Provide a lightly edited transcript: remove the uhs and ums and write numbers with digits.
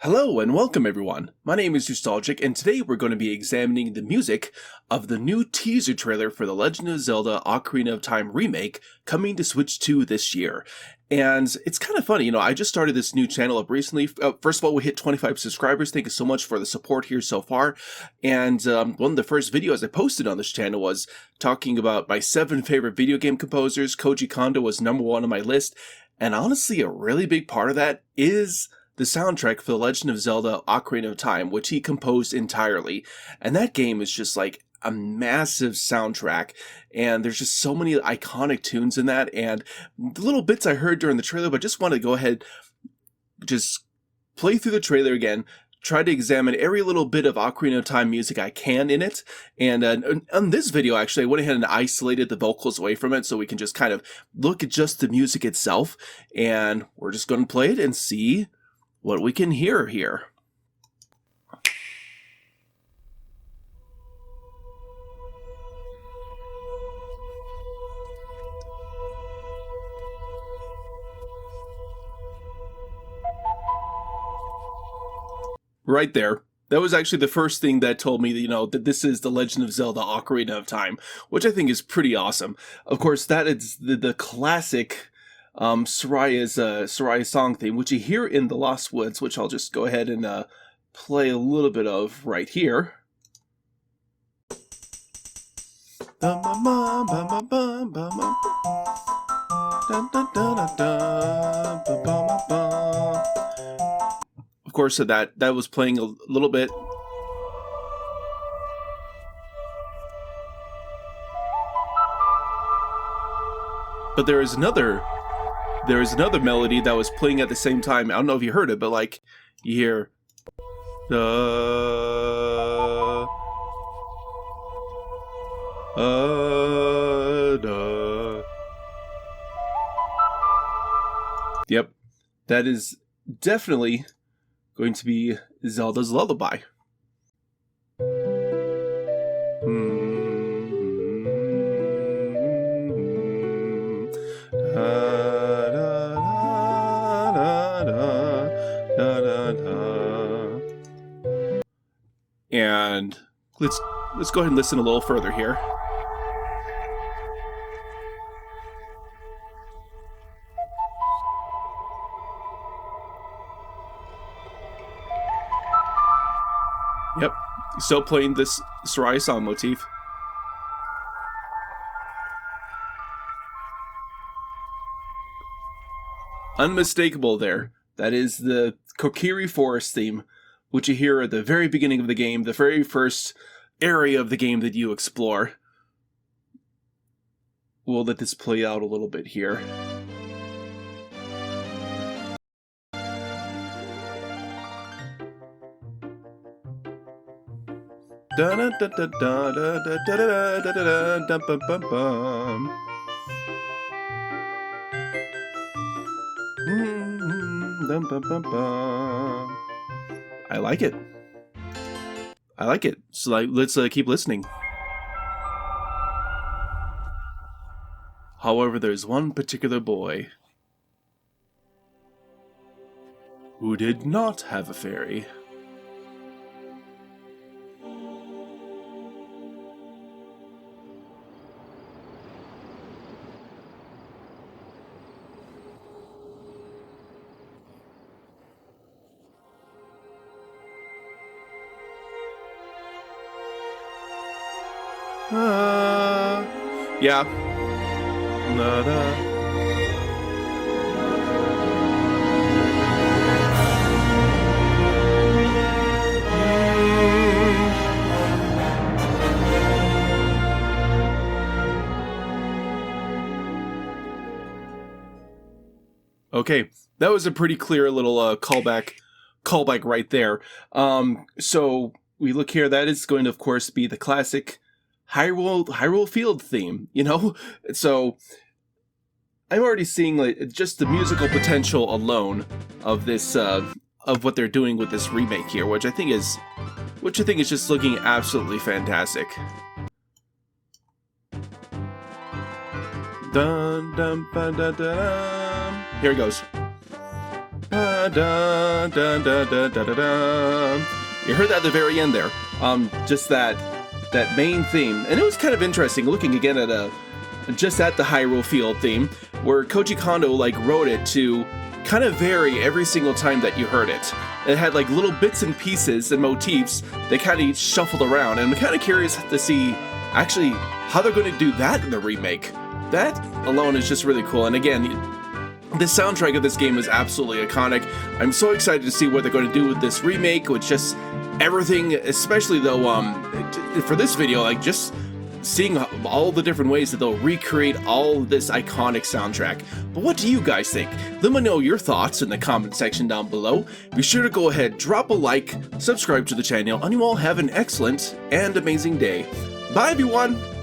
Hello and welcome everyone. My name is DrewStalgic and today we're going to be examining the music of the new teaser trailer for The Legend of Zelda Ocarina of Time Remake coming to Switch 2 this year. And it's kind of funny, I just started this new channel up recently. First of all, we hit 25 subscribers. Thank you so much for the support here so far. And one of the first videos I posted on this channel was talking about my 7 favorite video game composers. Koji Kondo was #1 on my list. And honestly, a really big part of that is the soundtrack for The Legend of Zelda Ocarina of Time, which he composed entirely. And that game is just like a massive soundtrack, and there's just so many iconic tunes in that, and the little bits I heard during the trailer, but just want to go ahead, just play through the trailer again, try to examine every little bit of Ocarina of Time music I can in it, and on this video actually I went ahead and isolated the vocals away from it so we can just kind of look at just the music itself, and we're just going to play it and see what we can hear here. Right there. That was actually the first thing that told me that, that this is The Legend of Zelda Ocarina of Time, which I think is pretty awesome. Of course, that is the classic Soraya's song theme, which you hear in The Lost Woods, which I'll just go ahead and play a little bit of right here. Of course, so that was playing a little bit. But there is another melody that was playing at the same time. I don't know if you heard it, but like you hear Yep, that is definitely going to be Zelda's lullaby. And let's go ahead and listen a little further here. Yep, still playing this Soraya song motif. Unmistakable there. That is the Kokiri Forest theme, which you hear at the very beginning of the game, the very first area of the game that you explore. We'll let this play out a little bit here. I like it. I like it. So let's keep listening. However, there's one particular boy who did not have a fairy. Yeah. Okay, that was a pretty clear little callback right there. So we look here. That is going to, of course, be the classic Hyrule Field theme, So I'm already seeing like just the musical potential alone of this of what they're doing with this remake here, which I think is just looking absolutely fantastic. Dun dun dun dun dun. Here it goes. da da da da da da da. You heard that at the very end there. Just that main theme, and it was kind of interesting looking again at the Hyrule Field theme, where Koji Kondo like wrote it to kind of vary every single time that you heard it. It had like little bits and pieces and motifs that kind of shuffled around, and I'm kind of curious to see actually how they're going to do that in the remake. That alone is just really cool, and again, the soundtrack of this game is absolutely iconic. I'm so excited to see what they're going to do with this remake, with just everything, especially though, for this video, like just seeing all the different ways that they'll recreate all of this iconic soundtrack. But what do you guys think? Let me know your thoughts in the comment section down below. Be sure to go ahead, drop a like, subscribe to the channel, and you all have an excellent and amazing day. Bye everyone!